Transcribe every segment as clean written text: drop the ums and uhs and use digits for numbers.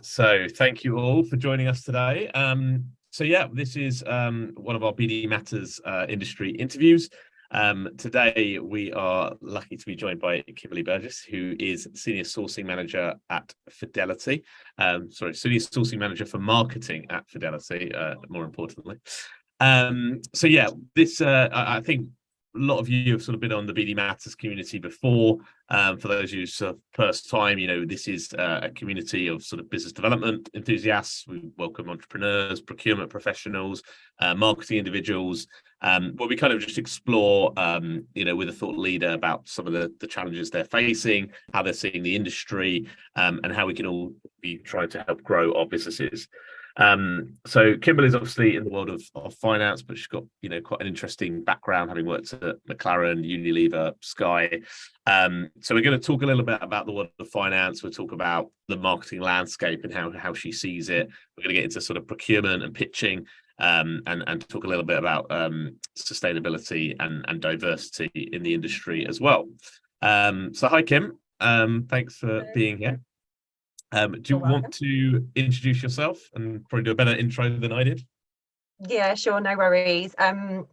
So thank you all for joining us today. This is one of our BD Matters industry interviews. Today we are lucky to be joined by Kimberley Burgess, who is Senior Sourcing Manager at Fidelity. Senior Sourcing Manager for Marketing at Fidelity, more importantly. I think a lot of you have sort of been on the BD Matters community before. For those of you sort of first time, this is a community of sort of business development enthusiasts. We welcome entrepreneurs, procurement professionals, marketing individuals, where we kind of just explore, with a thought leader about some of the challenges they're facing, how they're seeing the industry, and how we can all be trying to help grow our businesses. So Kimberley's obviously in the world of finance, but she's got quite an interesting background, having worked at McLaren, Unilever, Sky. So we're going to talk a little bit about the world of finance. We'll talk about the marketing landscape and how she sees it. We're going to get into sort of procurement and pitching, and talk a little bit about sustainability and diversity in the industry as well. So hi Kim, thanks for being here. Do you want to introduce yourself and probably do a better intro than I did? Yeah, sure, no worries. As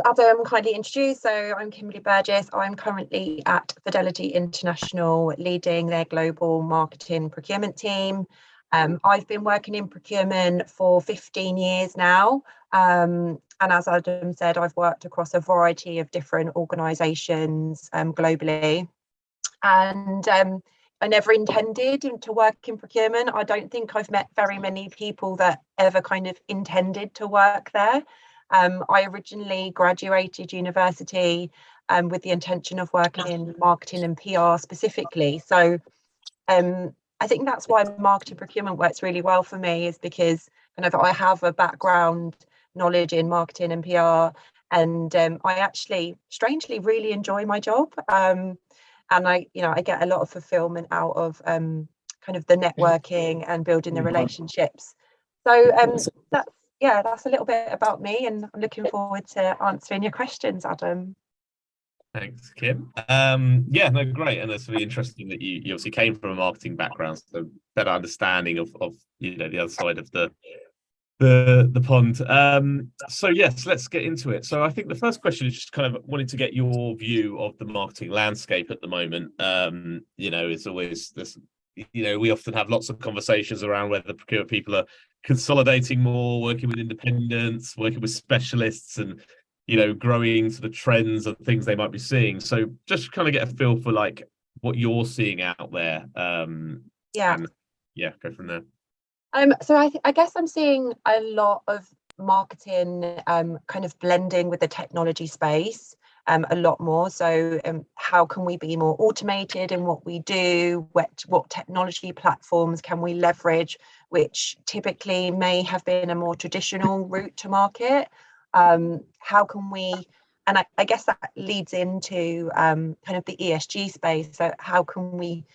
Adam kindly introduced, so I'm Kimberley Burgess. I'm currently at Fidelity International, leading their global marketing procurement team. I've been working in procurement for 15 years now. And as Adam said, I've worked across a variety of different organisations globally. And I never intended to work in procurement. I don't think I've met very many people that ever kind of intended to work there. I originally graduated university with the intention of working in marketing and PR specifically. So I think that's why marketing procurement works really well for me, is because kind of I have a background knowledge in marketing and PR, and I actually strangely really enjoy my job. And I get a lot of fulfillment out of kind of the networking and building the relationships. So that's a little bit about me, and I'm looking forward to answering your questions, Adam. Thanks, Kim. Great. And it's really interesting that you obviously came from a marketing background, so better understanding of the other side of the pond. So yes, let's get into it. So I think the first question is just kind of wanting to get your view of the marketing landscape at the moment. It's always this, we often have lots of conversations around whether procurement people are consolidating more, working with independents, working with specialists, and growing sort of trends and things they might be seeing. So just kind of get a feel for like what you're seeing out there. Go from there. So I guess I'm seeing a lot of marketing kind of blending with the technology space a lot more. So how can we be more automated in what we do? What technology platforms can we leverage, which typically may have been a more traditional route to market? How can we, and I guess that leads into kind of the ESG space. So how can we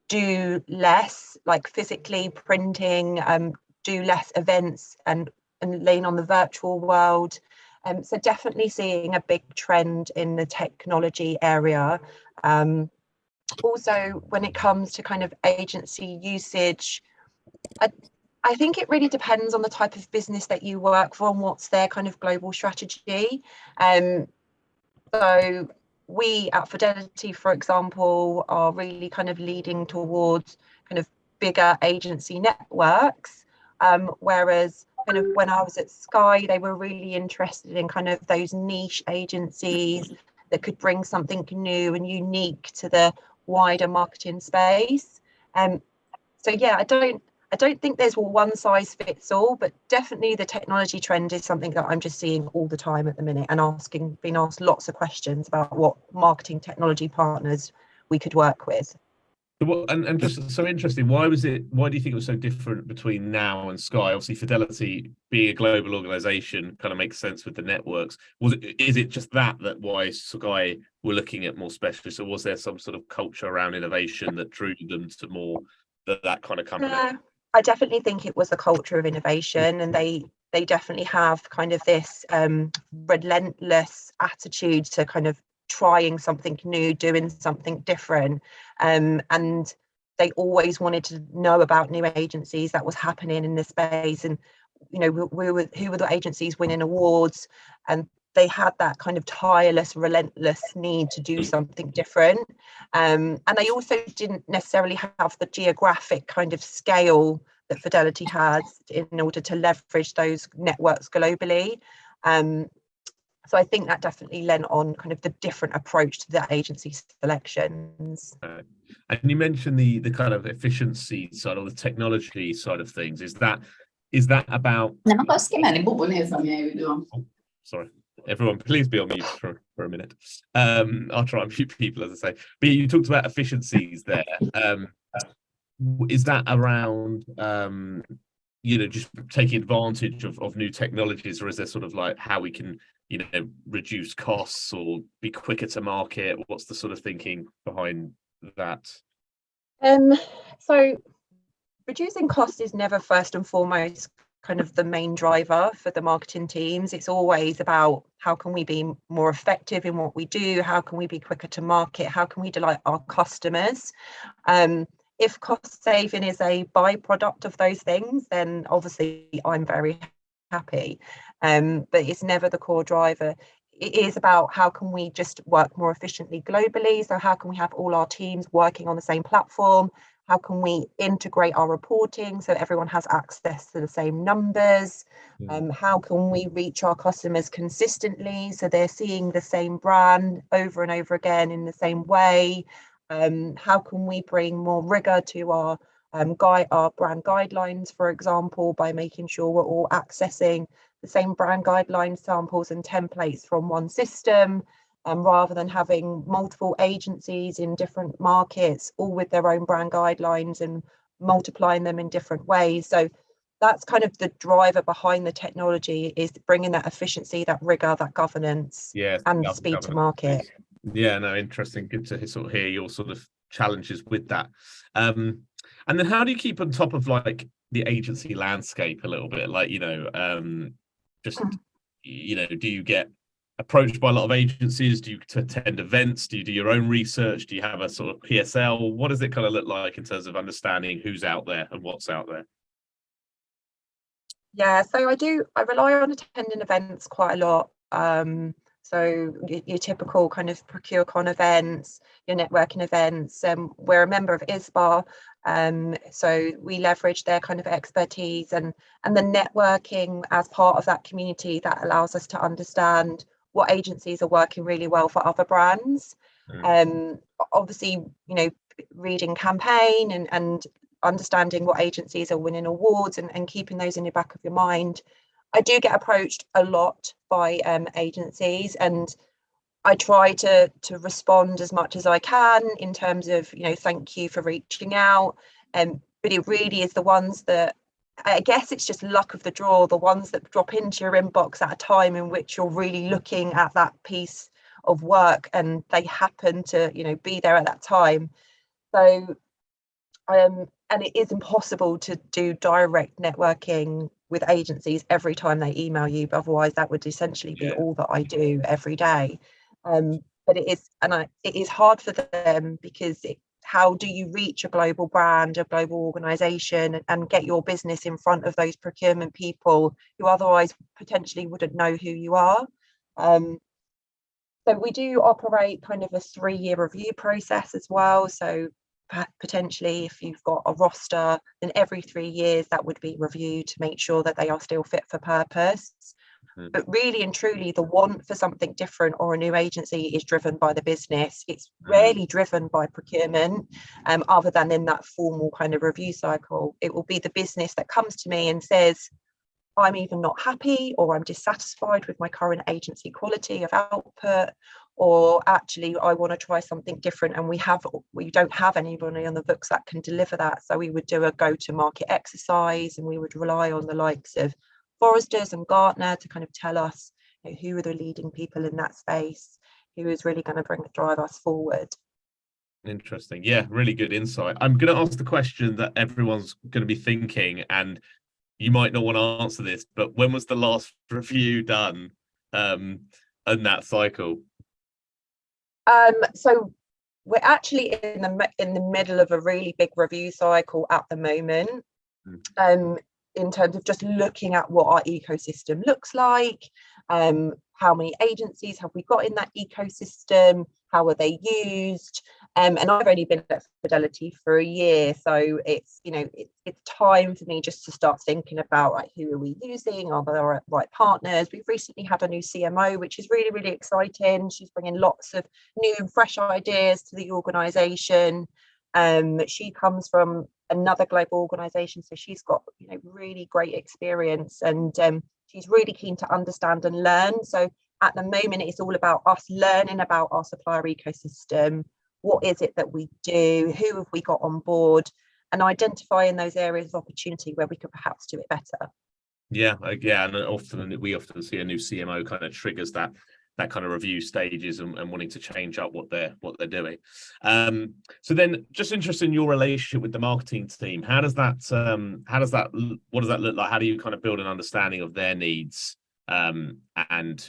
do less, like physically printing, do less events and lean on the virtual world? So definitely seeing a big trend in the technology area. Also, when it comes to kind of agency usage, I think it really depends on the type of business that you work for and what's their kind of global strategy. So we at Fidelity, for example, are really kind of leading towards kind of bigger agency networks, whereas kind of when I was at Sky, they were really interested in kind of those niche agencies that could bring something new and unique to the wider marketing space. I don't think there's one size fits all, but definitely the technology trend is something that I'm just seeing all the time at the minute, and being asked lots of questions about what marketing technology partners we could work with. And just so interesting, why do you think it was so different between now and Sky? Obviously, Fidelity being a global organization kind of makes sense with the networks. Is it just that why Sky were looking at more specialists, or was there some sort of culture around innovation that drew them to more that kind of company? I definitely think it was the culture of innovation, and they definitely have kind of this relentless attitude to kind of trying something new, doing something different, and they always wanted to know about new agencies that was happening in this space, and who were the agencies winning awards, and they had that kind of tireless, relentless need to do something different. And they also didn't necessarily have the geographic kind of scale that Fidelity has in order to leverage those networks globally. So I think that definitely lent on kind of the different approach to the agency selections. And you mentioned the kind of efficiency side or the technology side of things. Is that about? Oh, sorry, everyone, please be on mute for a minute. I'll try and mute people, as I say. But you talked about efficiencies there. Is that around just taking advantage of new technologies, or is there sort of like how we can reduce costs or be quicker to market? What's the sort of thinking behind that? So reducing costs is never first and foremost kind of the main driver for the marketing teams. It's always about how can we be more effective in what we do, how can we be quicker to market, how can we delight our customers. If cost saving is a byproduct of those things, then obviously I'm very happy, but it's never the core driver. It is about how can we just work more efficiently globally. So how can we have all our teams working on the same platform? How can we integrate our reporting so everyone has access to the same numbers? How can we reach our customers consistently so they're seeing the same brand over and over again in the same way? How can we bring more rigor to our brand guidelines, for example, by making sure we're all accessing the same brand guideline samples and templates from one system, rather than having multiple agencies in different markets, all with their own brand guidelines and multiplying them in different ways. So that's kind of the driver behind the technology, is bringing that efficiency, that rigor, that governance, and speed to market. Yeah, no, interesting. Good to sort of hear your sort of challenges with that. And then how do you keep on top of like the agency landscape a little bit? Like, do you get approached by a lot of agencies? Do you attend events? Do you do your own research? Do you have a sort of PSL? What does it kind of look like in terms of understanding who's out there and what's out there? Yeah, so I rely on attending events quite a lot. So your typical kind of ProcureCon events, your networking events. We're a member of ISBA, so we leverage their kind of expertise and the networking as part of that community that allows us to understand what agencies are working really well for other brands. Obviously, reading campaign and understanding what agencies are winning awards and keeping those in the back of your mind. I do get approached a lot by agencies, and I try to respond as much as I can in terms of, thank you for reaching out. But it really is the ones that, I guess it's just luck of the draw, the ones that drop into your inbox at a time in which you're really looking at that piece of work and they happen to, be there at that time. So, and it is impossible to do direct networking with agencies every time they email you, but otherwise that would essentially be all that I do every day. But it is hard for them, because how do you reach a global brand, a global organization, and get your business in front of those procurement people who otherwise potentially wouldn't know who you are? So we do operate kind of a 3-year review process as well. So potentially, if you've got a roster, then every 3 years that would be reviewed to make sure that they are still fit for purpose. But really and truly, the want for something different or a new agency is driven by the business. It's rarely driven by procurement, other than in that formal kind of review cycle. It will be the business that comes to me and says, I'm either not happy or I'm dissatisfied with my current agency quality of output, or actually I want to try something different, and we don't have anybody on the books that can deliver that. So we would do a go-to-market exercise, and we would rely on the likes of Forresters and Gartner to kind of tell us who are the leading people in that space, who is really going to drive us forward. Interesting. Yeah, really good insight. I'm going to ask the question that everyone's going to be thinking, and you might not want to answer this, but when was the last review done in that cycle? So we're actually in the middle of a really big review cycle at the moment, in terms of just looking at what our ecosystem looks like, how many agencies have we got in that ecosystem, how are they used, and I've only been at Fidelity for a year, so it's it's time for me just to start thinking about, like, who are we using, are there right partners. We've recently had a new CMO, which is really, really exciting. She's bringing lots of new and fresh ideas to the organization. She comes from another global organization, so she's got really great experience, and she's really keen to understand and learn. So at the moment, it's all about us learning about our supplier ecosystem. What is it that we do? Who have we got on board? And identifying those areas of opportunity where we could perhaps do it better. Yeah, and we often see a new CMO kind of triggers that kind of review stages and wanting to change up what they're doing. So then, just interested in your relationship with the marketing team. What does that look like? How do you kind of build an understanding of their needs? And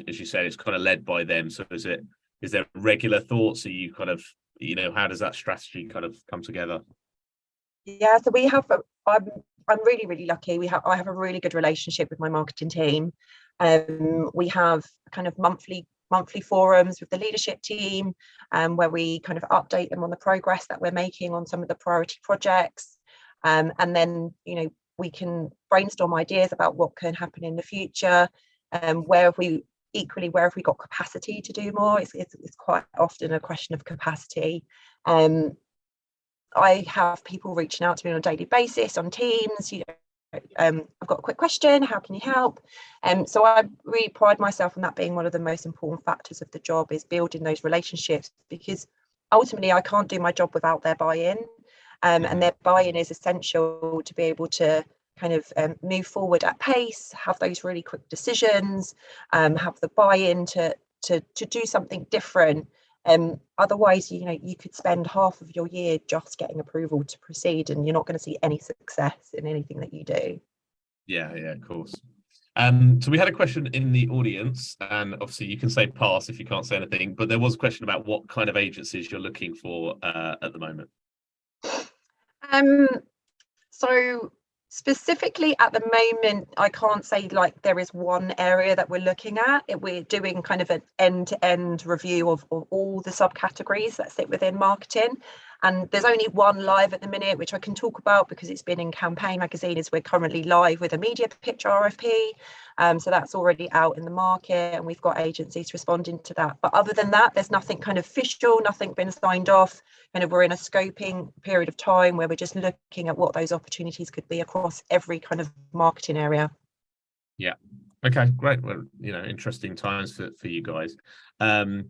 as you said, it's kind of led by them. So is there regular thoughts? Are you kind of, how does that strategy kind of come together? Yeah, so we have. I'm really, really lucky. I have a really good relationship with my marketing team. We have kind of monthly forums with the leadership team, where we kind of update them on the progress that we're making on some of the priority projects, and then we can brainstorm ideas about what can happen in the future, where have we got capacity to do more. It's quite often a question of capacity. I have people reaching out to me on a daily basis on Teams. I've got a quick question, how can you help? So I really pride myself on that being one of the most important factors of the job, is building those relationships, because ultimately I can't do my job without their buy-in, and their buy-in is essential to be able to kind of move forward at pace, have those really quick decisions, have the buy-in to do something different. Otherwise, you could spend half of your year just getting approval to proceed, and you're not going to see any success in anything that you do. Yeah, of course. So we had a question in the audience, and obviously you can say pass if you can't say anything, but there was a question about what kind of agencies you're looking for at the moment. So specifically at the moment, I can't say like there is one area that we're looking at. We're doing kind of an end-to-end review of all the subcategories that sit within marketing. And there's only one live at the minute, which I can talk about because it's been in Campaign magazine, is we're currently live with a media pitch RFP. So that's already out in the market, and we've got agencies responding to that. But other than that, there's nothing kind of official, nothing been signed off. Kind of we're in a scoping period of time where we're just looking at what those opportunities could be across every kind of marketing area. Yeah. Okay, great. Well, interesting times for you guys. And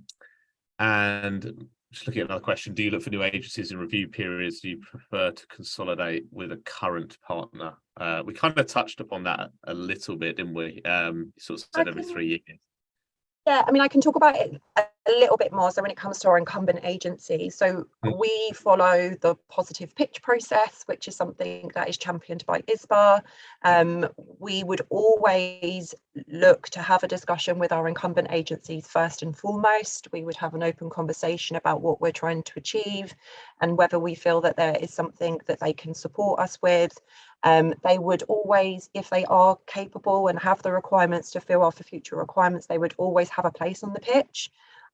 just looking at another question, do you look for new agencies in review periods? Do you prefer to consolidate with a current partner? We kind of touched upon that a little bit, didn't we? Sort of said every 3 years. Yeah, I mean, I can talk about it a little bit more. So when it comes to our incumbent agency, so we follow the positive pitch process, which is something that is championed by ISBA. We would always look to have a discussion with our incumbent agencies first and foremost. We would have an open conversation about what we're trying to achieve and whether we feel that there is something that they can support us with. They would always, if they are capable and have the requirements to fill off the future requirements, they would always have a place on the pitch.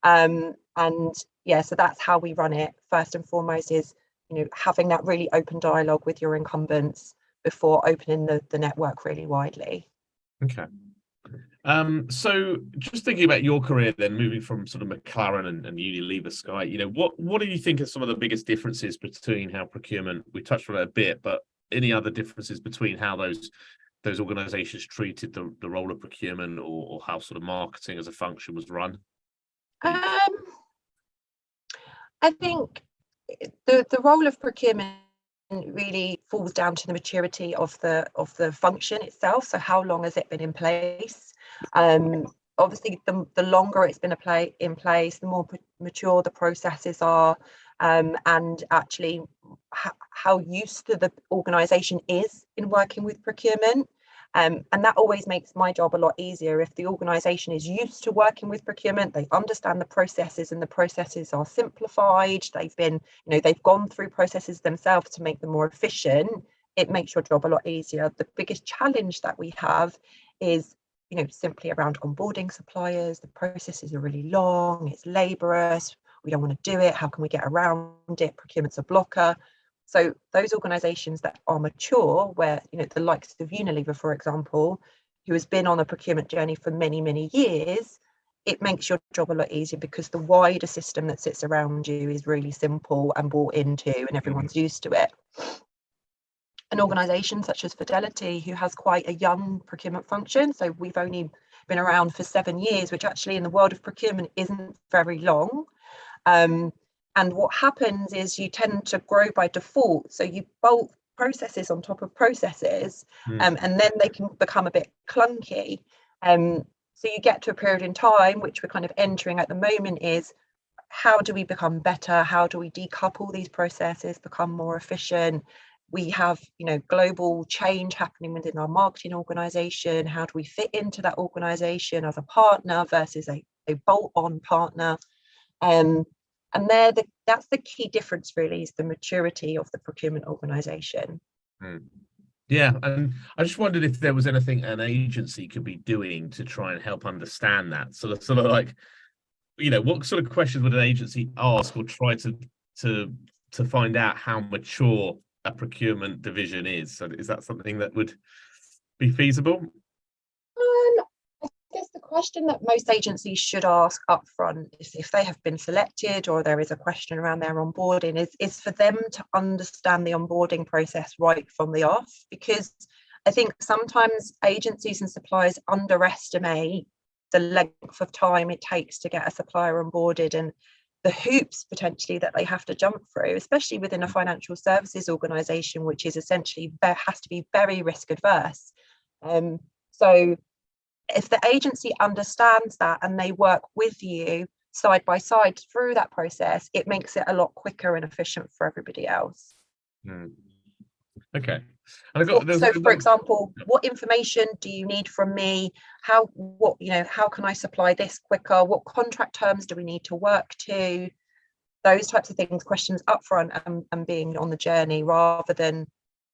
And yeah, so that's how we run it. First and foremost is, having that really open dialogue with your incumbents before opening the network really widely. Okay. So just thinking about your career then, moving from sort of McLaren and Unilever Sky, what do you think are some of the biggest differences between how procurement, we touched on it a bit, but any other differences between how those organizations treated the role of procurement or how sort of marketing as a function was run? I think the role of procurement really falls down to the maturity of the function itself. So how long has it been in place? Obviously, the longer it's been in place, the more mature the processes are, and actually how used to the organisation is in working with procurement. And that always makes my job a lot easier. If the organisation is used to working with procurement, they understand the processes and the processes are simplified, they've gone through processes themselves to make them more efficient, it makes your job a lot easier. The biggest challenge that we have is simply around onboarding suppliers. The processes are really long, it's laborious, we don't want to do it, how can we get around it? Procurement's a blocker. So those organisations that are mature, where the likes of Unilever, for example, who has been on a procurement journey for many, many years, it makes your job a lot easier because the wider system that sits around you is really simple and bought into, and everyone's used to it. An organisation such as Fidelity, who has quite a young procurement function, so we've only been around for 7 years, which actually in the world of procurement isn't very long. And what happens is you tend to grow by default. So you bolt processes on top of processes, and then they can become a bit clunky. So you get to a period in time, which we're kind of entering at the moment, is how do we become better? How do we decouple these processes, become more efficient? We have, global change happening within our marketing organisation. How do we fit into that organisation as a partner versus a bolt-on partner? And that's the key difference, really, is the maturity of the procurement organisation. Yeah, and I just wondered if there was anything an agency could be doing to try and help understand that. Sort of like, what sort of questions would an agency ask or try to find out how mature a procurement division is? So is that something that would be feasible? I guess the question that most agencies should ask upfront is, if they have been selected or there is a question around their onboarding, is for them to understand the onboarding process right from the off. Because I think sometimes agencies and suppliers underestimate the length of time it takes to get a supplier onboarded and the hoops potentially that they have to jump through, especially within a financial services organisation, which is essentially has to be very risk adverse. So if the agency understands that and they work with you side by side through that process, it makes it a lot quicker and efficient for everybody else. Okay. So for example, what information do you need from me? How can I supply this quicker? What contract terms do we need to work to? Those types of things, questions upfront, and being on the journey rather than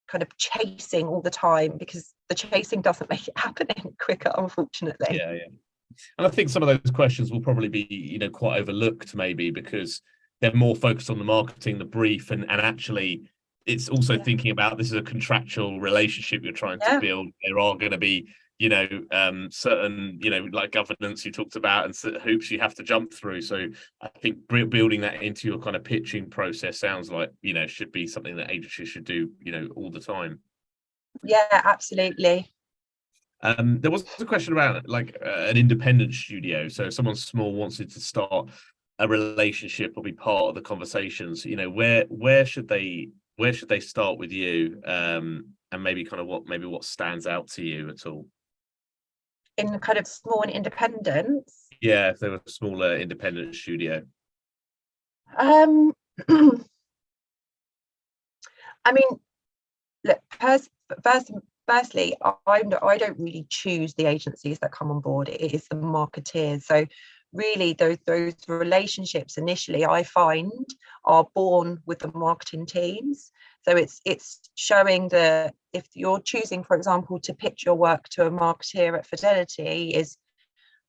kind of chasing all the time, because the chasing doesn't make it happen any quicker, unfortunately. Yeah. And I think some of those questions will probably be, quite overlooked, maybe because they're more focused on the marketing, the brief, and actually it's also thinking about this is a contractual relationship you're trying to build. There are going to be, certain, like governance you talked about and hoops you have to jump through. So I think building that into your kind of pitching process sounds like, should be something that agencies should do, all the time. Yeah, absolutely. There was a question about like an independent studio. So if someone small wanted to start a relationship or be part of the conversations, where should they start with you? And maybe kind of what stands out to you at all? In kind of small and independence? Yeah, if they were a smaller independent studio. I mean, look, firstly, I don't really choose the agencies that come on board. It is the marketeers. So really those relationships initially, I find, are born with the marketing teams. So it's showing if you're choosing, for example, to pitch your work to a marketeer at Fidelity, is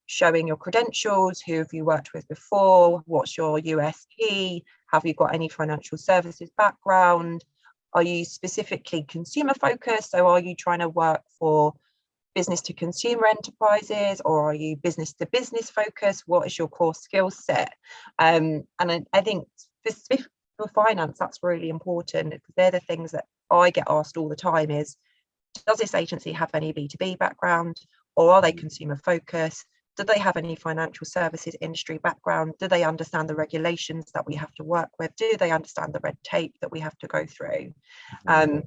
showing your credentials, who have you worked with before, what's your USP, have you got any financial services background, are you specifically consumer focused, so are you trying to work for business to consumer enterprises, or are you business to business focused? What is your core skill set? And I think for finance, that's really important, because they're the things that I get asked all the time is, does this agency have any B2B background, or are they consumer focused? Do they have any financial services industry background? Do they understand the regulations that we have to work with? Do they understand the red tape that we have to go through? And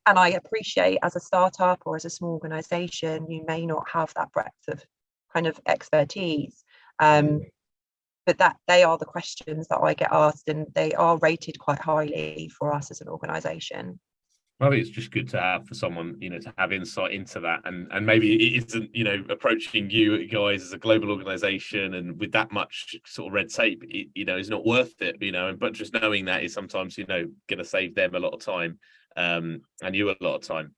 I appreciate, as a startup or as a small organisation, you may not have that breadth of kind of expertise. But that they are the questions that I get asked, and they are rated quite highly for us as an organisation. I think it's just good to have for someone, to have insight into that, and maybe it isn't, approaching you guys as a global organization and with that much sort of red tape, is not worth it, but just knowing that is sometimes, going to save them a lot of time, and you a lot of time.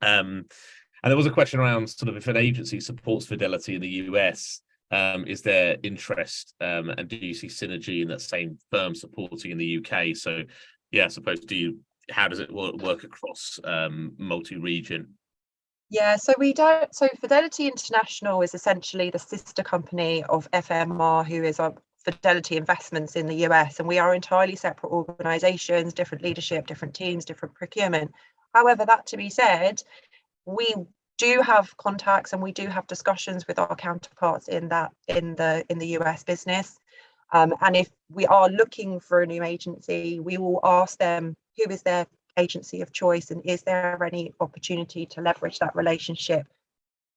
And there was a question around sort of if an agency supports Fidelity in the US, is there interest, and do you see synergy in that same firm supporting in the UK? So, yeah, I suppose how does it work across multi-region? Yeah, so we don't. So Fidelity International is essentially the sister company of FMR, who is our Fidelity Investments in the US, and we are entirely separate organisations, different leadership, different teams, different procurement. However, that to be said, we do have contacts and we do have discussions with our counterparts in the US business. And if we are looking for a new agency, we will ask them who is their agency of choice and is there any opportunity to leverage that relationship?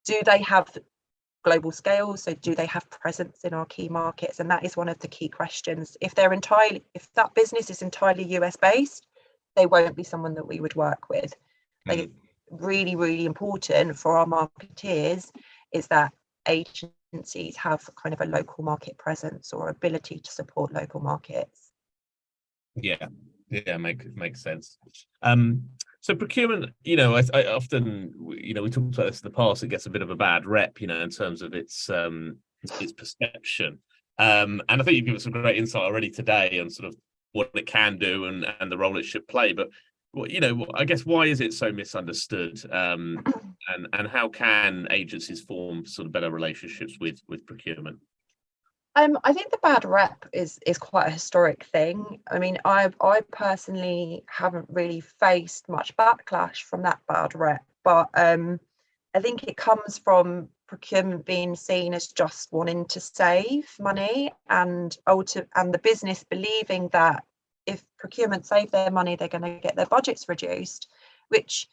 Do they have global scale? So do they have presence in our key markets? And that is one of the key questions. If that business is entirely US based, they won't be someone that we would work with. Like, really, really important for our marketeers is that agencies have kind of a local market presence or ability to support local markets. Yeah, makes sense. So procurement, I often, we talked about this in the past, it gets a bit of a bad rep, in terms of its perception. And I think you've given some great insight already today on sort of what it can do and the role it should play. But I guess why is it so misunderstood? And how can agencies form sort of better relationships with procurement? I think the bad rep is quite a historic thing. I mean, I personally haven't really faced much backlash from that bad rep, but I think it comes from procurement being seen as just wanting to save money and the business believing that if procurement save their money, they're going to get their budgets reduced, which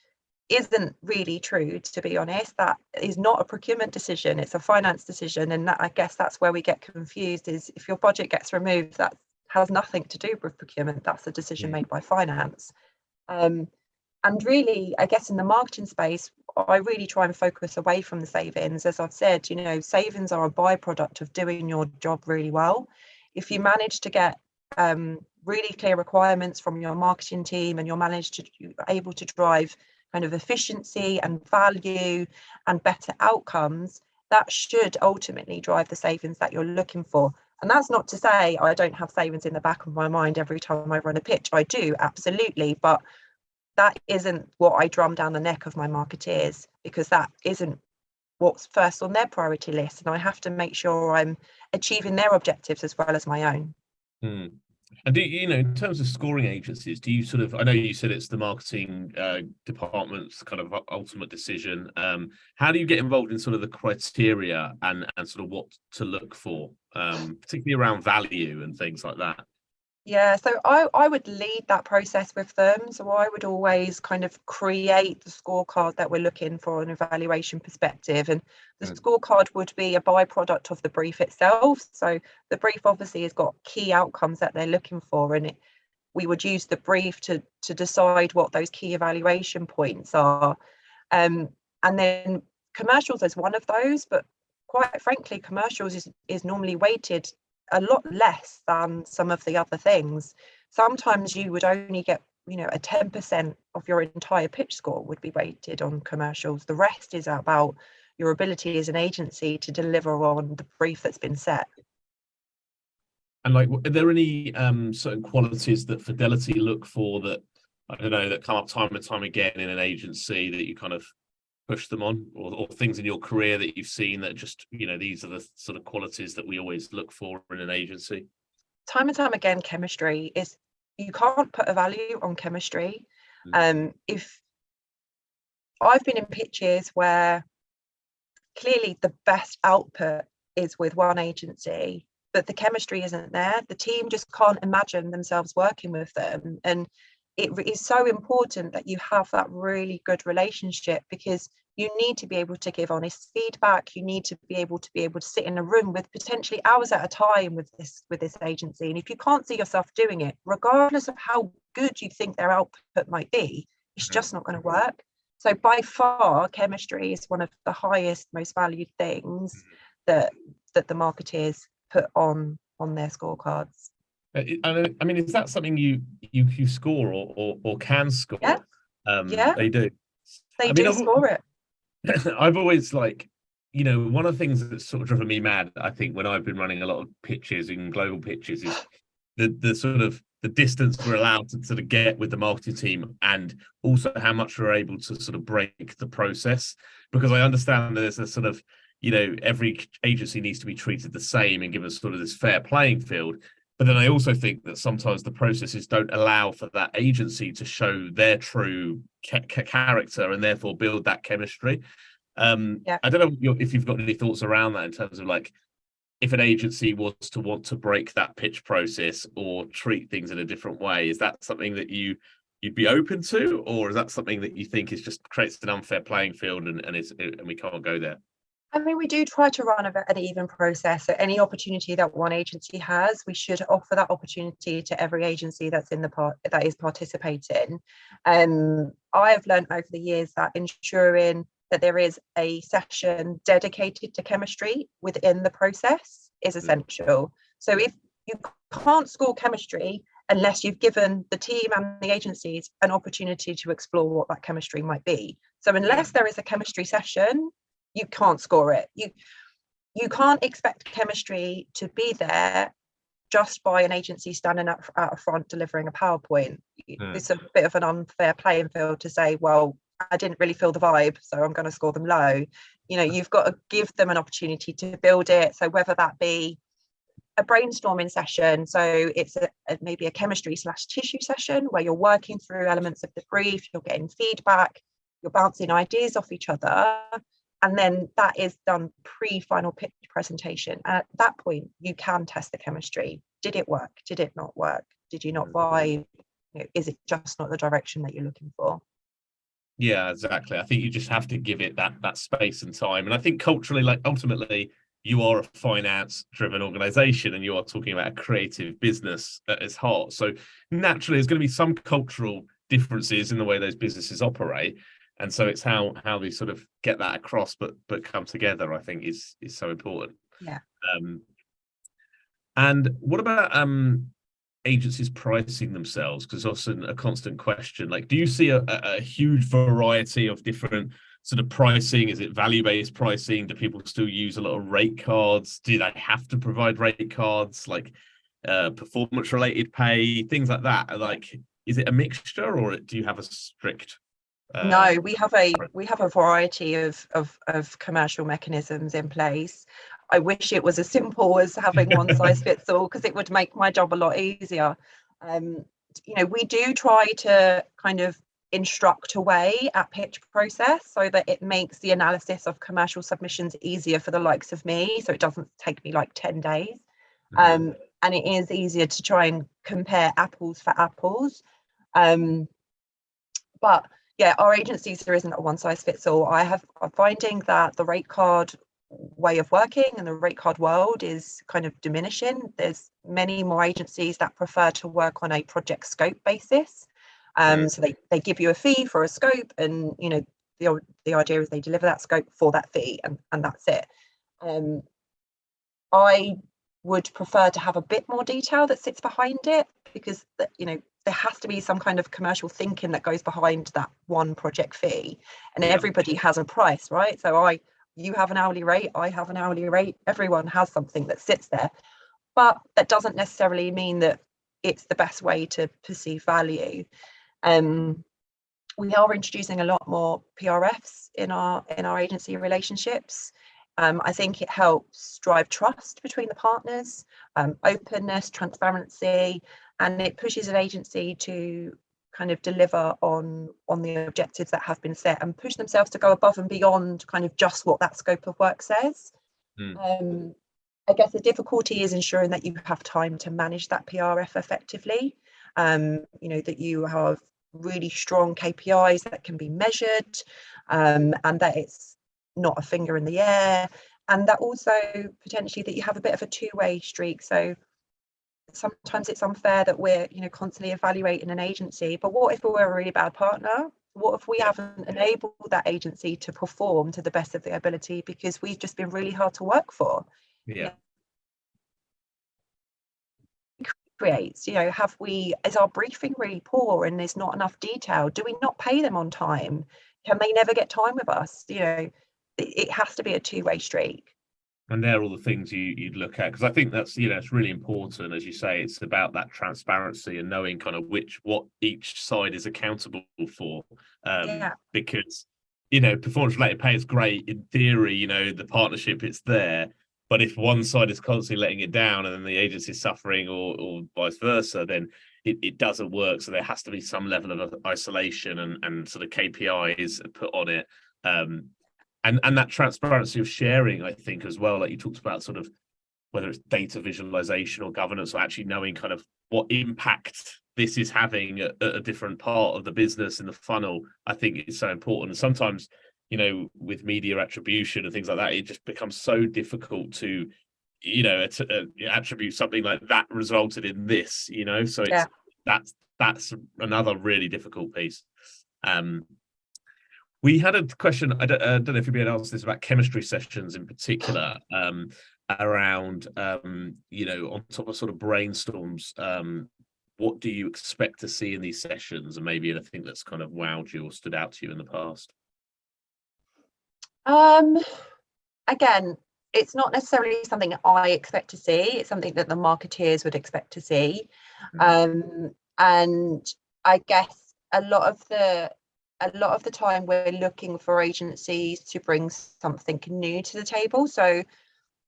isn't really true, to be honest. That is not a procurement decision, it's a finance decision, and that, I guess that's where we get confused, is if your budget gets removed, that has nothing to do with procurement, that's a decision made by finance. And really, I guess in the marketing space, I really try and focus away from the savings. As I've said, savings are a byproduct of doing your job really well. If you manage to get really clear requirements from your marketing team and you're able to drive kind of efficiency and value and better outcomes, that should ultimately drive the savings that you're looking for. And that's not to say I don't have savings in the back of my mind every time I run a pitch. I do, absolutely. But that isn't what I drum down the neck of my marketeers, because that isn't what's first on their priority list. And I have to make sure I'm achieving their objectives as well as my own. And do in terms of scoring agencies, do you sort of, I know you said it's the marketing department's kind of ultimate decision. How do you get involved in sort of the criteria and sort of what to look for, particularly around value and things like that? Yeah, so I would lead that process with them. So I would always kind of create the scorecard that we're looking for an evaluation perspective. And the scorecard would be a byproduct of the brief itself. So the brief obviously has got key outcomes that they're looking for. And we would use the brief to decide what those key evaluation points are. And then commercials is one of those, but quite frankly, commercials is normally weighted a lot less than some of the other things. Sometimes you would only get, a 10% of your entire pitch score would be weighted on commercials. The rest is about your ability as an agency to deliver on the brief that's been set. And are there any certain qualities that Fidelity look for that, I don't know, that come up time and time again in an agency that you kind of push them on, or things in your career that you've seen that just, these are the sort of qualities that we always look for in an agency? Time and time again, chemistry is, you can't put a value on chemistry. If I've been in pitches where clearly the best output is with one agency, but the chemistry isn't there, the team just can't imagine themselves working with them. And it is so important that you have that really good relationship, because you need to be able to give honest feedback. You need to be able to sit in a room with potentially hours at a time with this agency. And if you can't see yourself doing it, regardless of how good you think their output might be, It's just not going to work. So by far, chemistry is one of the highest, most valued things that the marketeers put on their scorecards. I mean, is that something you score or can score? Yeah, yeah, they do. they I mean, do score it. I've always one of the things that's sort of driven me mad, I think, when I've been running a lot of pitches in global pitches is the sort of the distance we're allowed to sort of get with the marketing team, and also how much we're able to sort of break the process. Because I understand there's a sort of, every agency needs to be treated the same and given sort of this fair playing field. But then I also think that sometimes the processes don't allow for that agency to show their true character and therefore build that chemistry. Yeah. I don't know if you've got any thoughts around that in terms of if an agency was to want to break that pitch process or treat things in a different way, is that something that you'd be open to, or is that something that you think is just creates an unfair playing field and we can't go there? I mean, we do try to run an even process. So any opportunity that one agency has, we should offer that opportunity to every agency that's that is participating. I have learned over the years that ensuring that there is a session dedicated to chemistry within the process is essential. So if you can't score chemistry unless you've given the team and the agencies an opportunity to explore what that chemistry might be. So unless there is a chemistry session, you can't score it. You can't expect chemistry to be there just by an agency standing out front delivering a PowerPoint. It's a bit of an unfair playing field to say, well, I didn't really feel the vibe, so I'm going to score them low. You've got to give them an opportunity to build it. So whether that be a brainstorming session, so it's maybe a chemistry/tissue session where you're working through elements of the brief, you're getting feedback, you're bouncing ideas off each other, and then that is done pre-final pitch presentation. And at that point, you can test the chemistry. Did it work? Did it not work? Did you not vibe? Is it just not the direction that you're looking for? Yeah, exactly. I think you just have to give it that space and time. And I think culturally, ultimately, you are a finance-driven organization and you are talking about a creative business at its heart. So naturally, there's going to be some cultural differences in the way those businesses operate. And so it's how they sort of get that across, but come together, I think is so important. Yeah. And what about agencies pricing themselves? Because often a constant question, do you see a huge variety of different sort of pricing? Is it value-based pricing? Do people still use a lot of rate cards? Do they have to provide rate cards, performance-related pay, things like that? Is it a mixture, or do you have a strict No, we have a variety of commercial mechanisms in place. I wish it was as simple as having one size fits all, because it would make my job a lot easier. We do try to kind of instruct away at pitch process so that it makes the analysis of commercial submissions easier for the likes of me. So it doesn't take me 10 days. And it is easier to try and compare apples for apples. But yeah, our agencies, there isn't a one size fits all. I'm finding that the rate card way of working and the rate card world is kind of diminishing. There's many more agencies that prefer to work on a project scope basis. So they give you a fee for a scope, and the idea is they deliver that scope for that fee, and that's it. I would prefer to have a bit more detail that sits behind it, because there has to be some kind of commercial thinking that goes behind that one project fee, and everybody has a price, right? So you have an hourly rate, I have an hourly rate, everyone has something that sits there, but that doesn't necessarily mean that it's the best way to perceive value. We are introducing a lot more PRFs in our agency relationships. I think it helps drive trust between the partners, openness, transparency, and it pushes an agency to kind of deliver on the objectives that have been set and push themselves to go above and beyond kind of just what that scope of work says. I guess the difficulty is ensuring that you have time to manage that PRF effectively, that you have really strong KPIs that can be measured, and that it's not a finger in the air, and that also potentially that you have a bit of a two-way streak. So sometimes it's unfair that we're constantly evaluating an agency, but what if we were a really bad partner What if we haven't enabled that agency to perform to the best of their ability because we've just been really hard to work for? Yeah. Creates, is our briefing really poor and there's not enough detail? Do we not pay them on time? Can they never get time with us? It has to be a two-way street. And they're all the things you'd look at, because I think that's, it's really important. As you say, it's about that transparency and knowing kind of what each side is accountable for. Because performance related pay is great in theory, the partnership, it's there, but if one side is constantly letting it down and then the agency is suffering, or vice versa, then it doesn't work. So there has to be some level of isolation and sort of KPIs put on it. And that transparency of sharing, I think, as well, like you talked about, sort of whether it's data visualization or governance, or actually knowing kind of what impact this is having at a different part of the business in the funnel, I think is so important. And sometimes, with media attribution and things like that, it just becomes so difficult to, attribute something like that resulted in this, so it's that's another really difficult piece. We had a question, I don't know if you'd be able to answer this, about chemistry sessions in particular, around, on top of sort of brainstorms, what do you expect to see in these sessions, and maybe anything that's kind of wowed you or stood out to you in the past? Again, it's not necessarily something I expect to see. It's something that the marketeers would expect to see. And I guess a lot of the time we're looking for agencies to bring something new to the table. So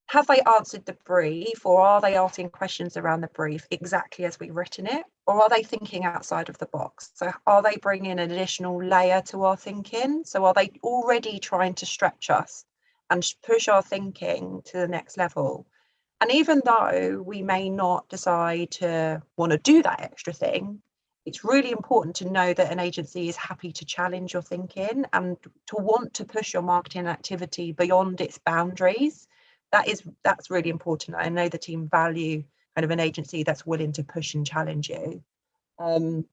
have they answered the brief, or are they asking questions around the brief exactly as we've written it, or are they thinking outside of the box? So are they bringing an additional layer to our thinking? So are they already trying to stretch us and push our thinking to the next level? And even though we may not decide to want to do that extra thing, it's really important to know that an agency is happy to challenge your thinking and to want to push your marketing activity beyond its boundaries. That's really important. I know the team value kind of an agency that's willing to push and challenge you. A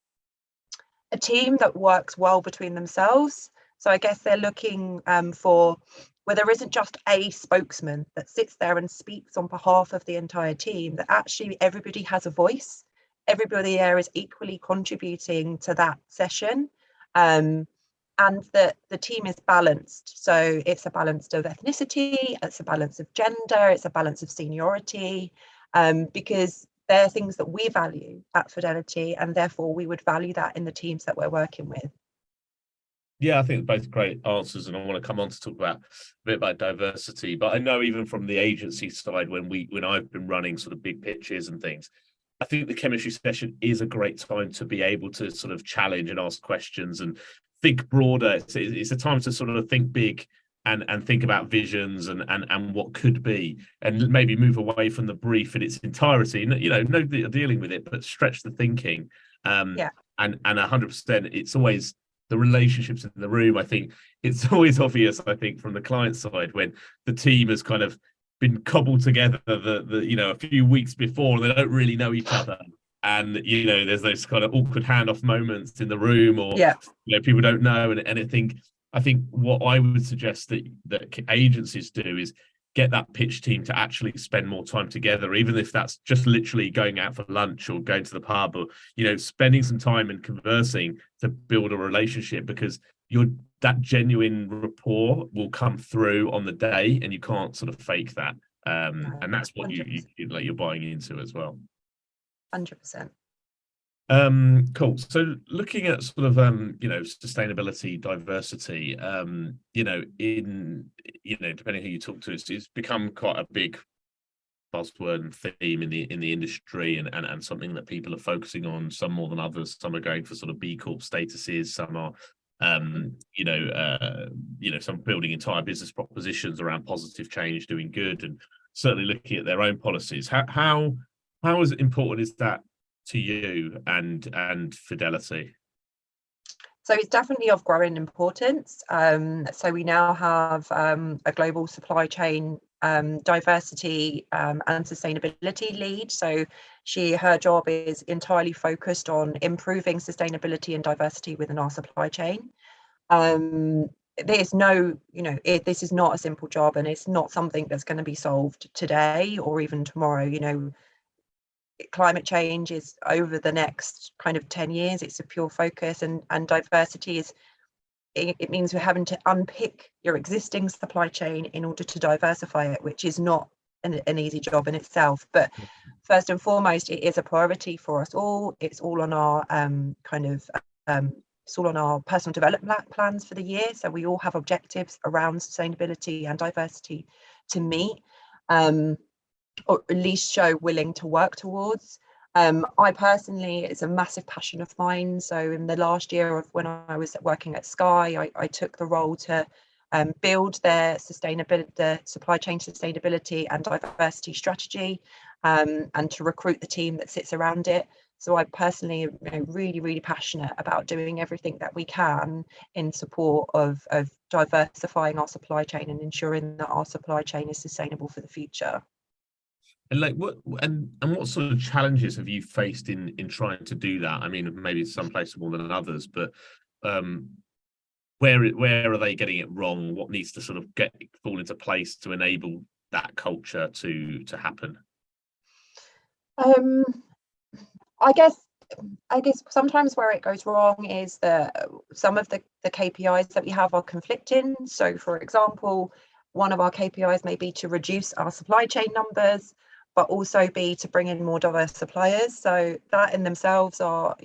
team that works well between themselves. So I guess they're looking for where there isn't just a spokesman that sits there and speaks on behalf of the entire team, that actually everybody has a voice. Everybody there is equally contributing to that session, and that the team is balanced. So it's a balance of ethnicity, it's a balance of gender, it's a balance of seniority, because they're things that we value at Fidelity, and therefore we would value that in the teams that we're working with. Yeah, I think both great answers, and I want to come on to talk about a bit about diversity. But I know even from the agency side, when I've been running sort of big pitches and things, I think the chemistry session is a great time to be able to sort of challenge and ask questions and think broader. It's a time to sort of think big and think about visions and what could be, and maybe move away from the brief in its entirety. No dealing with it, but stretch the thinking. And 100%, it's always the relationships in the room. I think it's always obvious, I think, from the client side, when the team has kind of been cobbled together a few weeks before, and they don't really know each other, and there's those kind of awkward handoff moments in the room, or people don't know, and I think what I would suggest that agencies do is get that pitch team to actually spend more time together, even if that's just literally going out for lunch or going to the pub, or spending some time and conversing to build a relationship, because that genuine rapport will come through on the day, and you can't sort of fake that. And that's what you're buying into as well. 100%. Cool. So looking at sort of sustainability, diversity, depending who you talk to, it's become quite a big buzzword and theme in the industry, and something that people are focusing on, some more than others. Some are going for sort of B Corp statuses, some are some building entire business propositions around positive change, doing good, and certainly looking at their own policies. How is important is that to you and Fidelity? So it's definitely of growing importance. So we now have a global supply chain diversity and sustainability lead. So her job is entirely focused on improving sustainability and diversity within our supply chain. There's no, this is not a simple job, and it's not something that's going to be solved today or even tomorrow. Climate change is over the next kind of 10 years. It's a pure focus, and diversity is, it means we're having to unpick your existing supply chain in order to diversify it, which is not an easy job in itself. But first and foremost, it is a priority for us all. It's all on our it's all on our personal development plans for the year. So we all have objectives around sustainability and diversity to meet, or at least show willing to work towards. I personally, it's a massive passion of mine. So in the last year of when I was working at Sky, I took the role to build their sustainability, the supply chain sustainability and diversity strategy, and to recruit the team that sits around it. So I personally am really, really passionate about doing everything that we can in support of diversifying our supply chain and ensuring that our supply chain is sustainable for the future. And like what sort of challenges have you faced in trying to do that? I mean, maybe some places more than others, but where are they getting it wrong? What needs to sort of fall into place to enable that culture to happen? I guess sometimes where it goes wrong is that some of the KPIs that we have are conflicting. So for example, one of our KPIs may be to reduce our supply chain numbers, but also be to bring in more diverse suppliers. So that in themselves are,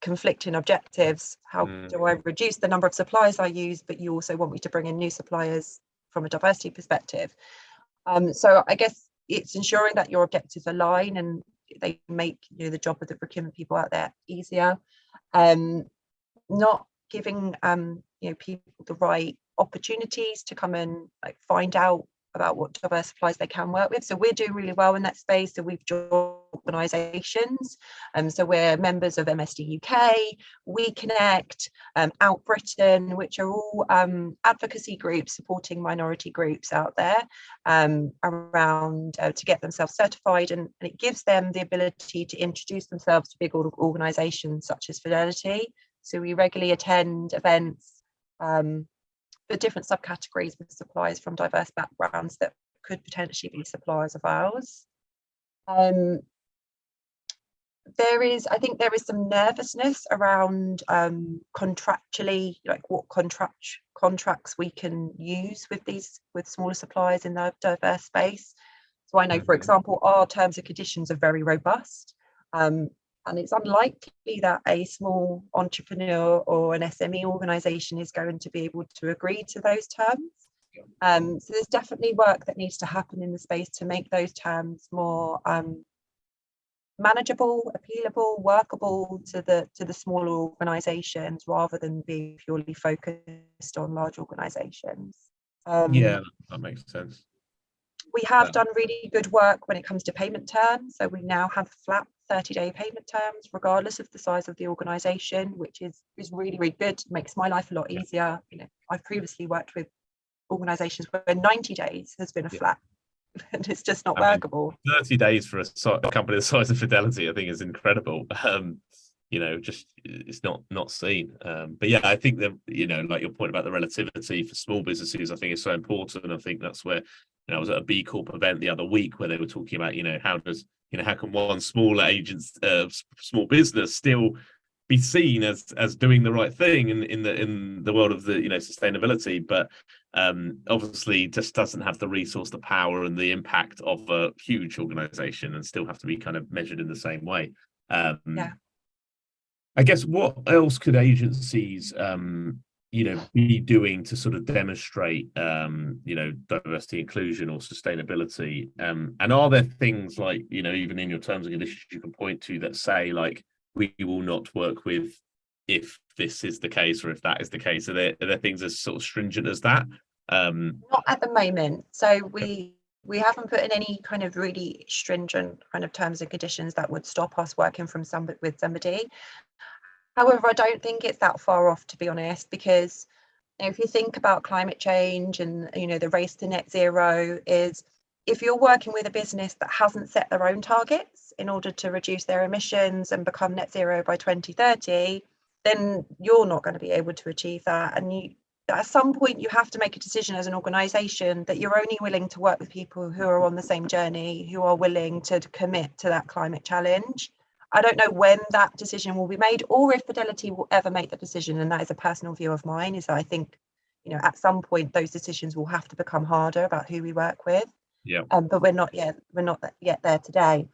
conflicting objectives. How do I reduce the number of suppliers I use, but you also want me to bring in new suppliers from a diversity perspective? So I guess it's ensuring that your objectives align and they make the job of the procurement people out there easier. Not giving people the right opportunities to come and find out about what diverse suppliers they can work with. So we're doing really well in that space. So we've joined organisations. So we're members of MSD UK, We Connect, Out Britain, which are all advocacy groups supporting minority groups out there around to get themselves certified. And it gives them the ability to introduce themselves to big organisations such as Fidelity. So we regularly attend events for different subcategories with suppliers from diverse backgrounds that could potentially be suppliers of ours. I think there is some nervousness around contractually, like what contracts we can use with smaller suppliers in the diverse space. So I know, for example, our terms and conditions are very robust. And it's unlikely that a small entrepreneur or an SME organisation is going to be able to agree to those terms. So there's definitely work that needs to happen in the space to make those terms more manageable, appealable, workable to the smaller organisations rather than being purely focused on large organisations. Yeah, that makes sense. We have done really good work when it comes to payment terms. So we now have flat 30-day payment terms, regardless of the size of the organisation, which is really, really good. It makes my life a lot easier. I've previously worked with organisations where 90 days has been a flat, and it's just not workable. 30 days for a company the size of Fidelity, I think, is incredible. Just it's not seen. But yeah, I think that like your point about the relativity for small businesses, I think is so important. I think that's where I was at a B Corp event the other week where they were talking about how can one small business still be seen as doing the right thing in the world of the sustainability, but obviously just doesn't have the resource, the power, and the impact of a huge organization, and still have to be kind of measured in the same way. I guess what else could agencies be doing to sort of demonstrate diversity, inclusion, or sustainability? And are there things like even in your terms and conditions you can point to that say like we will not work with if this is the case or if that is the case? Are there things as sort of stringent as that? Not at the moment. So we haven't put in any kind of really stringent kind of terms and conditions that would stop us working with somebody. However, I don't think it's that far off, to be honest, because if you think about climate change and the race to net zero, is if you're working with a business that hasn't set their own targets in order to reduce their emissions and become net zero by 2030, then you're not going to be able to achieve that. And you, at some point, you have to make a decision as an organisation that you're only willing to work with people who are on the same journey, who are willing to commit to that climate challenge. I don't know when that decision will be made, or if Fidelity will ever make the decision. And that is a personal view of mine, is that I think, at some point those decisions will have to become harder about who we work with. Yeah. But we're not yet there today.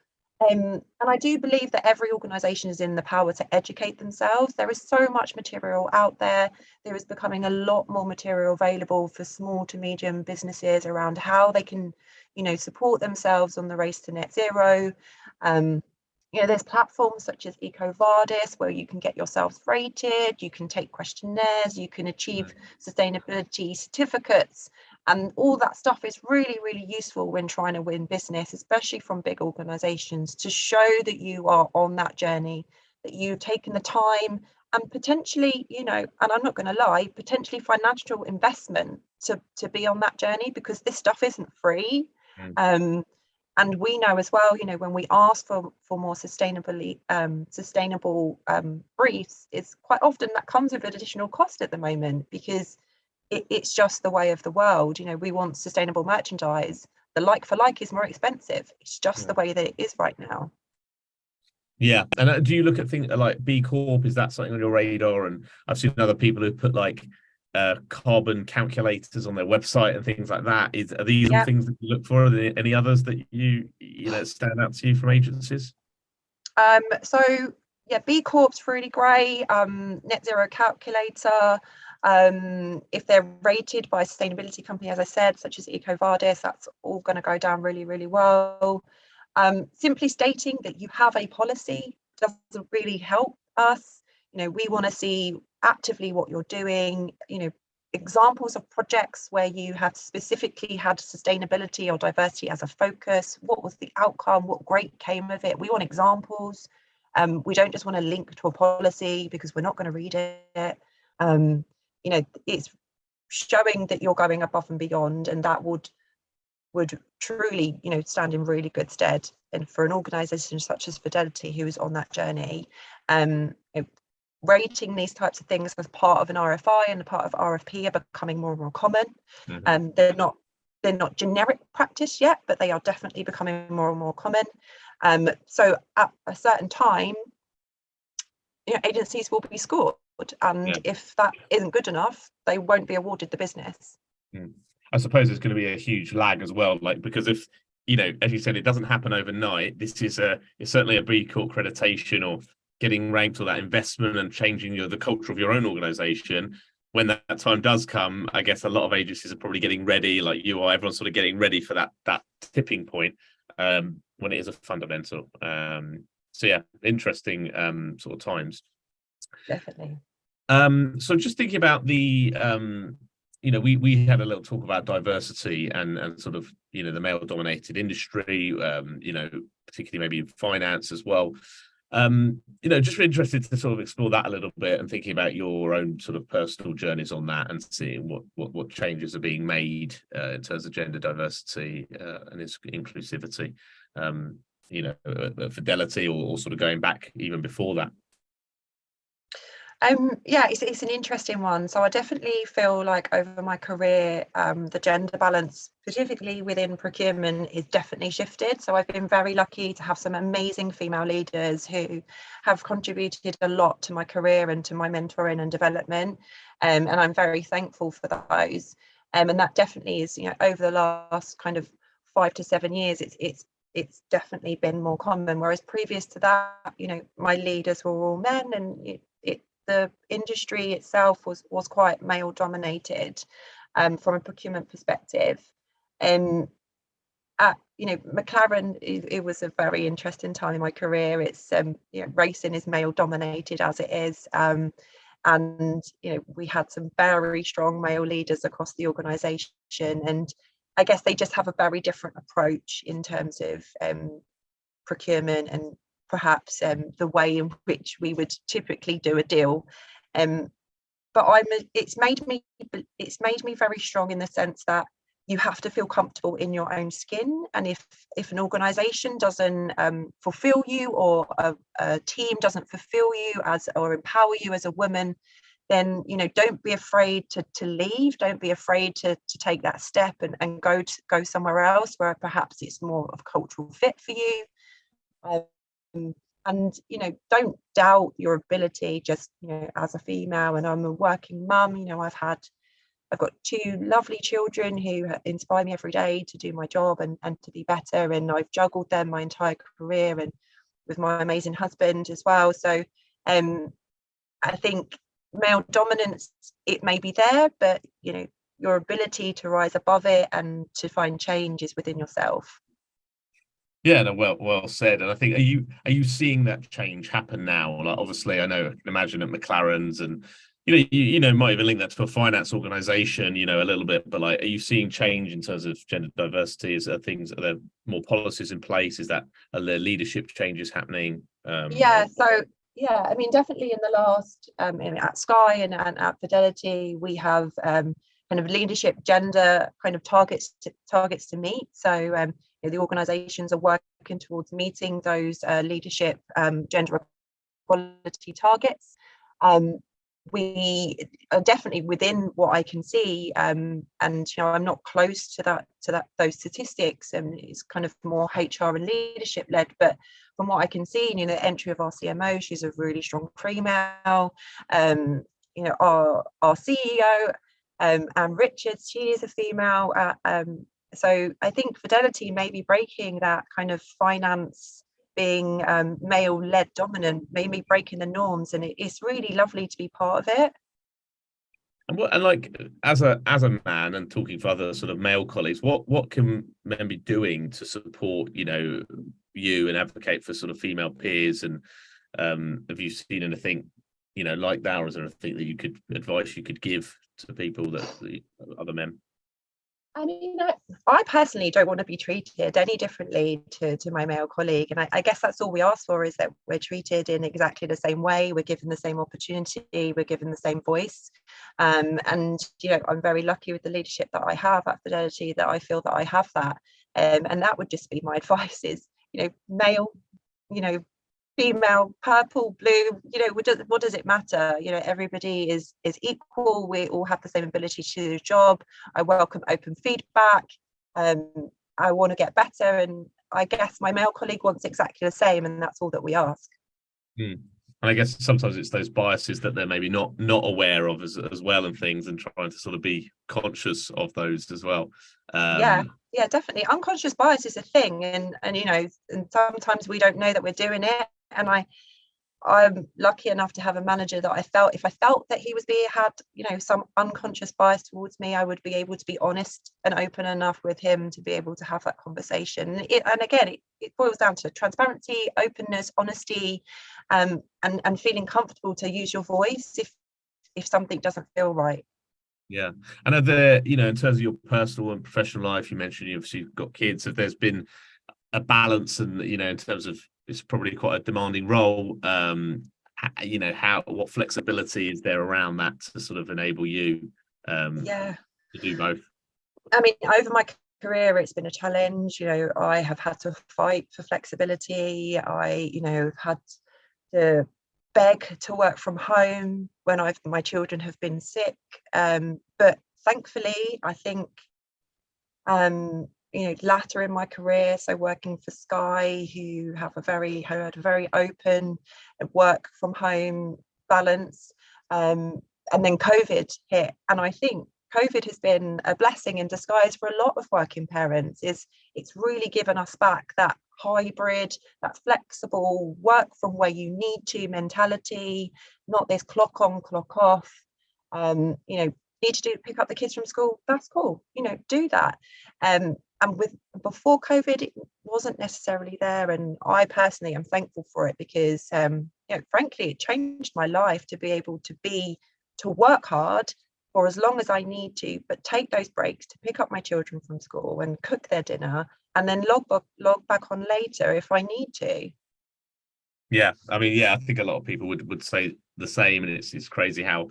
And I do believe that every organisation is in the power to educate themselves. There is so much material out there. There is becoming a lot more material available for small to medium businesses around how they can, support themselves on the race to net zero. There's platforms such as EcoVadis where you can get yourselves rated, you can take questionnaires, you can achieve sustainability certificates, and all that stuff is really, really useful when trying to win business, especially from big organizations, to show that you are on that journey, that you've taken the time and potentially, and I'm not going to lie, potentially financial investment to be on that journey, because this stuff isn't free. And we know as well, when we ask for more sustainable briefs, it's quite often that comes with an additional cost at the moment, because it's just the way of the world. We want sustainable merchandise. The like for like is more expensive. It's just the way that it is right now. Yeah. And do you look at things like B Corp? Is that something on your radar? And I've seen other people who put like carbon calculators on their website and things like that. Are these all things that you look for? Are there any others that you stand out to you from agencies? B Corp's really great. Net zero calculator. If they're rated by a sustainability company, as I said, such as EcoVadis, that's all going to go down really, really well. Simply stating that you have a policy doesn't really help us. We want to see actively what you're doing, examples of projects where you have specifically had sustainability or diversity as a focus. What was the outcome? What great came of it? We want examples. We don't just want to link to a policy because we're not going to read it. It's showing that you're going above and beyond, and that would truly, stand in really good stead. And for an organisation such as Fidelity, who is on that journey, rating these types of things as part of an RFI and a part of RFP are becoming more and more common. They're not generic practice yet, but they are definitely becoming more and more common. So at a certain time, agencies will be scored, and if that isn't good enough, they won't be awarded the business. I suppose there's going to be a huge lag as well, because if, as you said, it doesn't happen overnight. This is it's certainly a B Corp accreditation or getting ranked, or that investment and changing the culture of your own organization. When that time does come, I guess a lot of agencies are probably getting ready, like you are. Everyone's sort of getting ready for that tipping point when it is a fundamental. So yeah, interesting sort of times. Definitely. So just thinking about the we had a little talk about diversity and sort of the male dominated industry, particularly maybe in finance as well. Just really interested to sort of explore that a little bit, and thinking about your own sort of personal journeys on that, and seeing what changes are being made in terms of gender diversity and inclusivity, Fidelity, or sort of going back even before that. It's an interesting one. So I definitely feel like over my career, the gender balance, specifically within procurement, is definitely shifted. So I've been very lucky to have some amazing female leaders who have contributed a lot to my career and to my mentoring and development. And I'm very thankful for those. And that definitely is, over the last kind of 5 to 7 years, it's definitely been more common. Whereas previous to that, my leaders were all men, and the industry itself was quite male dominated from a procurement perspective. At McLaren, it was a very interesting time in my career. It's racing is male dominated as it is, and we had some very strong male leaders across the organisation, and I guess they just have a very different approach in terms of procurement and perhaps the way in which we would typically do a deal. But it's made me very strong in the sense that you have to feel comfortable in your own skin, and if an organization doesn't fulfill you, or a team doesn't fulfill you or empower you as a woman, then don't be afraid to leave. Don't be afraid to take that step and go somewhere else where perhaps it's more of a cultural fit for you. And don't doubt your ability. Just as a female, and I'm a working mum, I've got two lovely children who inspire me every day to do my job and to be better, and I've juggled them my entire career, and with my amazing husband as well. So I think male dominance, it may be there, but your ability to rise above it and to find change is within yourself. Yeah, no, well said. And I think, are you seeing that change happen now? Like, obviously, I know, I can imagine at McLaren's, and you might even link that to a finance organization, a little bit. But like, are you seeing change in terms of gender diversity? Are there more policies in place? Are there leadership changes happening? Yeah, I mean, definitely in the last at Sky and at Fidelity, we have kind of leadership gender kind of targets to meet. So the organizations are working towards meeting those leadership gender equality targets. We are definitely within what I can see, and I'm not close to those statistics, and it's kind of more HR and leadership led. But from what I can see, the entry of our CMO, she's a really strong female. Our CEO, Anne Richards, she is a female. So I think Fidelity may be breaking that kind of finance being male-led dominant, maybe breaking the norms, and it's really lovely to be part of it. And like, as a man, and talking for other sort of male colleagues, what can men be doing to support you and advocate for sort of female peers? And have you seen anything like that, or is there anything that advice you could give to people, other men? I mean, I personally don't want to be treated any differently to my male colleague. And I guess that's all we ask for, is that we're treated in exactly the same way. We're given the same opportunity. We're given the same voice. And I'm very lucky with the leadership that I have at Fidelity, that I feel that I have that. And that would just be my advice is, male, female, purple, blue, what does it matter? Everybody is equal. We all have the same ability to do the job. I welcome open feedback. I want to get better, and I guess my male colleague wants exactly the same, and that's all that we ask. And I guess sometimes it's those biases that they're maybe not aware of as well, and things, and trying to sort of be conscious of those as well. Yeah, definitely. Unconscious bias is a thing, and sometimes we don't know that we're doing it. And I'm lucky enough to have a manager that if I felt that he had some unconscious bias towards me, I would be able to be honest and open enough with him to be able to have that conversation. And again, it boils down to transparency, openness, honesty, and feeling comfortable to use your voice if something doesn't feel right. Yeah. And are there, in terms of your personal and professional life, you mentioned you've got kids, if there's been a balance, and in terms of, it's probably quite a demanding role, what flexibility is there around that to sort of enable you to do both? I mean, over my career, it's been a challenge. I have had to fight for flexibility. I have had to beg to work from home when my children have been sick, but thankfully I think latter in my career, so working for Sky, who had a very open work from home balance, and then COVID hit, and I think COVID has been a blessing in disguise for a lot of working parents. It's really given us back that hybrid, that flexible work from where you need to mentality, not this clock on, clock off. Need to pick up the kids from school, that's cool, do that. And before COVID, it wasn't necessarily there, and I personally am thankful for it, because frankly, it changed my life to be able to work hard for as long as I need to, but take those breaks to pick up my children from school and cook their dinner, and then log back on later if I need to. Yeah, I mean, I think a lot of people would say the same, and it's crazy how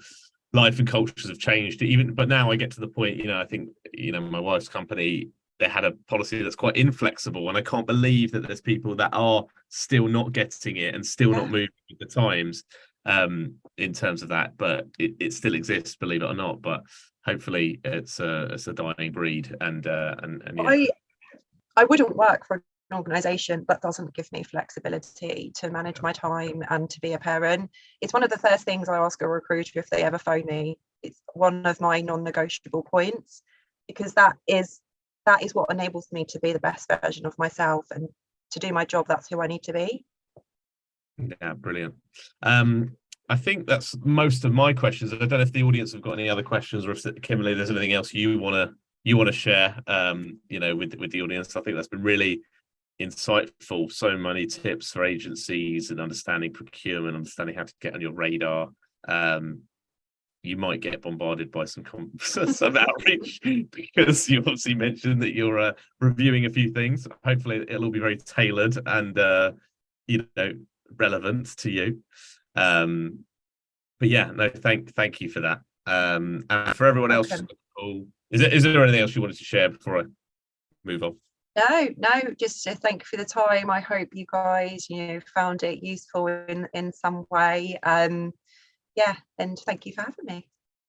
life and cultures have changed. Even, but now I get to the point, you know, I think, you know, my wife's company, they had a policy that's quite inflexible, and I can't believe that there's people that are still not getting it and still not moving with the times in terms of that. But it still exists, believe it or not. But hopefully it's a dying breed, and yeah. I wouldn't work for an organisation that doesn't give me flexibility to manage my time and to be a parent. It's one of the first things I ask a recruiter if they ever phone me. It's one of my non-negotiable points, because that is what enables me to be the best version of myself, and to do my job, that's who I need to be. Yeah, brilliant. I think that's most of my questions. I don't know if the audience have got any other questions, or if, Kimberley, there's anything else you want to share, you know, with the audience. I think that's been really insightful. So many tips for agencies and understanding procurement, understanding how to get on your radar. You might get bombarded by some outreach, because you obviously mentioned that you're reviewing a few things. Hopefully it'll all be very tailored and you know, relevant to you. But yeah, no, thank you for that. And for everyone else, is there anything else you wanted to share before I move on? No, just to thank you for the time. I hope you guys, you know, found it useful in some way. Yeah, and thank you for having me.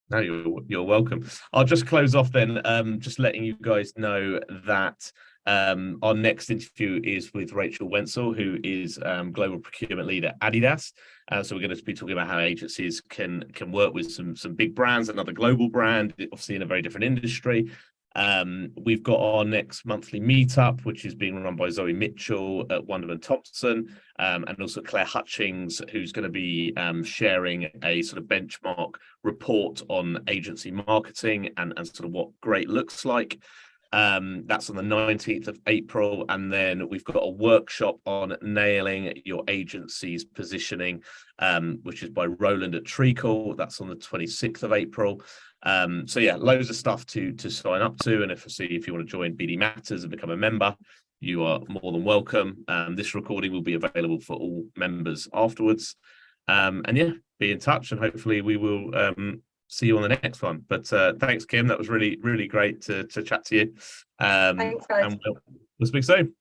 No, you're welcome. I'll just close off then, just letting you guys know that our next interview is with Rachel Wenzel, who is global procurement lead at Adidas. So we're going to be talking about how agencies can work with some big brands, another global brand, obviously in a very different industry. We've got our next monthly meetup, which is being run by Zoe Mitchell at Wunderman Thompson, and also Claire Hutchings, who's going to be sharing a sort of benchmark report on agency marketing and sort of what great looks like. That's on the 19th of April. And then we've got a workshop on nailing your agency's positioning, which is by Roland at Treacle. That's on the 26th of April. So yeah, loads of stuff to sign up to. And if you want to join BD Matters and become a member, you are more than welcome. This recording will be available for all members afterwards. And yeah, be in touch, and hopefully we will see you on the next one. But thanks, Kim. That was really, really great to chat to you. Thanks, guys. And we'll speak soon.